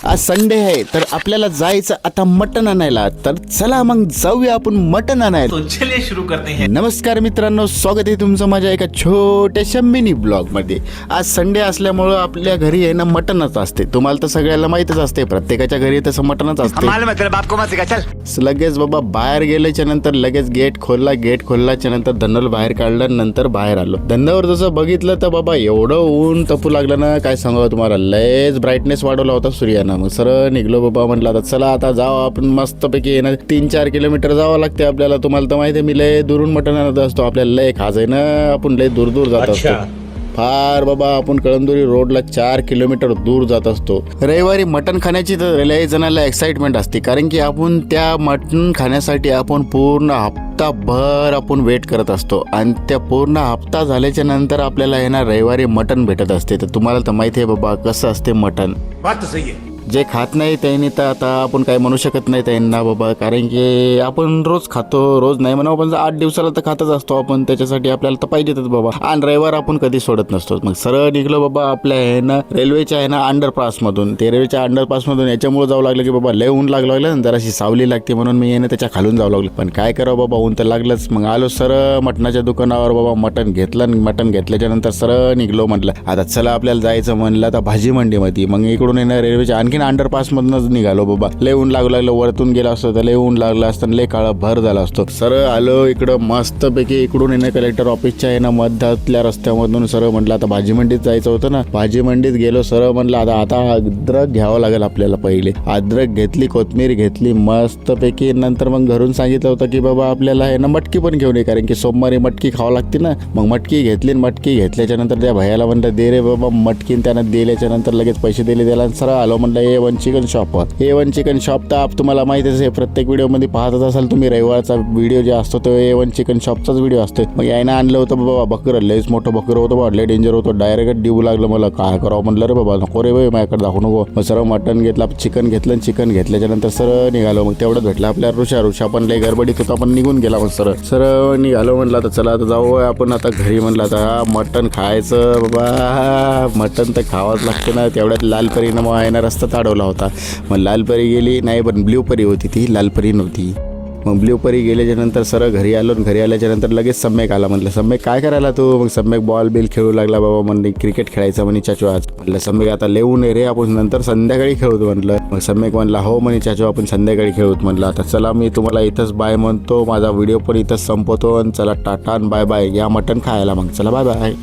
आज संडे आहे तर आपल्याला जायचं आता मटण आणायला. तर चला मग जाऊया आपण मटण आणायला. तो चलिए शुरू करते हैं. नमस्कार मित्रांनो, स्वागत आहे तुमचं माझ्या एका छोट्याशा मिनी ब्लॉग मध्ये. आज संडे असल्यामुळं आपल्या घरी आहे ना मटणच असते. तुम्हाला तर सगळ्याला माहितच असते, प्रत्येकाच्या घरी तसं मटणच असते. लगेच बाबा बाहेर गेल्याच्या नंतर लगेच गेट खोलल्याच्या नंतर धन्नोला बाहेर काढलं, नंतर बाहेर आलो. धन्नावर जसं बघितलं तर बाबा एवढं ऊन तपू लागलं ना, काय सांगावं तुम्हाला. लयच ब्राईटनेस वाढवला होता सूर्यानं. मग सरळ निघलो बाबा, म्हटलं आता चला आता जाऊ आपण मस्तपैकी येणं. 3-4 किलोमीटर जावं लागते आपल्याला. तुम्हाला तर माहिती आहे मी लय दुरून मटण आणत असतो. आपल्याला लय खाज आहे ना, आपण लय दूर जात असतो. फार बाबा आपण कळंदुरी रोडला 4 किलोमीटर दूर जात असतो. रविवारी मटण खाण्याची तर लय जणांना एक्साइटमेंट असते, कारण की आपण त्या मटण खाण्यासाठी आपण पूर्ण हप्ताभर आपण वेट करत असतो. आणि त्या पूर्ण हप्ता झाल्याच्या नंतर आपल्याला येणार रविवारी मटण भेटत असते. तर तुम्हाला तर माहिती आहे बाबा कसं असते मटण. बात तो सही है. जे खात नाही त्यांनी तर आता आपण काय म्हणू शकत नाही त्यांना बाबा, कारण की आपण रोज खातो. रोज नाही म्हणा पण 8 दिवसाला तर खातच असतो आपण. त्याच्यासाठी आपल्याला तर पाहिजेतच बाबा. आणि रविवार आपण कधी सोडत नसतो. मग सरळ निघलो बाबा आपल्या आहे ना रेल्वेच्या आहे ना अंडरपास मधून. ते रेल्वेच्या अंडरपास मधून याच्यामुळे जावं लागलं की बाबा लय ऊन लागलं ना, जराशी सावली लागते म्हणून मी आहे त्याच्या खालून जावं लागलं. पण काय करावं बाबा, ऊन तर लागलंच. मग आलो सरळ मटणाच्या दुकानावर बाबा, मटण घेतलं. मटण घेतल्याच्या नंतर सरळ निघलो. म्हटलं आता चला आपल्याला जायचं म्हणलं आता भाजी मंडीमध्ये. मग इकडून येणार रेल्वेच्या आणखीन अंडरपास मधूनच निघालो बाबा. लय ऊन लागलं, वरतून गेला असतो तर लय ऊन लागलं असतं, लय काळा भर झाला असतो. सरळ आलो इकडं मस्तपैकी. इकडून येणं कलेक्टर ऑफिसच्या आहे ना मध्यातल्या रस्त्यामधून सरळ म्हटलं आता भाजी मंडीत जायचं होतं ना. भाजी मंडीत गेलो. सरळ म्हटलं आता अद्रक घ्यावं लागेल आपल्याला. पहिले अद्रक घेतली, कोथमीर घेतली मस्तपैकी. नंतर मग घरून सांगितलं होतं की बाबा आपल्याला आहे ना मटकी पण घेऊन ये, कारण की सोमवारी मटकी खावं लागते ना. मग मटकी घेतली. मटकी घेतल्याच्या नंतर त्या भैयाला म्हणलं दे रे बाबा मटकी. त्यानं दिल्याच्या नंतर लगेच पैसे दिले त्याला. सरळ आलो म्हणलं A1 chicken shop. A1 chicken shop तर तुम्हाला माहितीच आहे, प्रत्येक व्हिडिओमध्ये पाहतच असाल तुम्ही. रविवारचा व्हिडिओ जे असतो तो A1 चिकन शॉपचाच व्हिडिओ असतो. मग यायनं आणलं होतं बाबा बकरं. लयच मोठं बकरं होतं बाबा, लय डेंजर होतं. डायरेक्ट डिवू लागलं मला. काय करावं म्हटलं रे बाबा, नको रे बाई माझ्याकडे दाखवू नको. मग सरळ मटण घेतलं, चिकन घेतलं. चिकन घेतल्याच्या नंतर सरळ निघालो. मग तेवढंच भेटलं आपल्याला ऋषा पण लय गडबडीत होता, पण निघून गेला. मग सरळ निघालो. म्हटलं आता चला आता जाऊ आपण आता घरी. म्हणलं आता मटण खायचं बाबा, मटण तर खावंच लागतं ना. तेवढ्यात लालपरीनं मग आहे ना रस्ता अडवला होता. मग लालपरी गेली नाही, पण ब्ल्यू परी होती ती, लालपरी नव्हती. मग ब्ल्यू परी गेल्याच्या नंतर सरळ घरी आलो. घरी आल्याच्या नंतर लगेच सम्यक आला. म्हटलं सम्यक काय करायला तू. मग सम्यक बॉल बिल खेळू लागला बाबा. म्हणजे क्रिकेट खेळायचं म्हणे चाचू आज. म्हटलं सम्यक आता लेवून रे, आपण नंतर संध्याकाळी खेळूत म्हटलं. मग सम्यक म्हणला हो म्हणे चाचू आपण संध्याकाळी खेळूत. म्हटलं आता चला मी तुम्हाला इथंच बाय म्हणतो. माझा व्हिडिओ पण इथंच संपवतो. आणि चला टाटा बाय बाय. या मटण खायला. मग चला बाय बाय.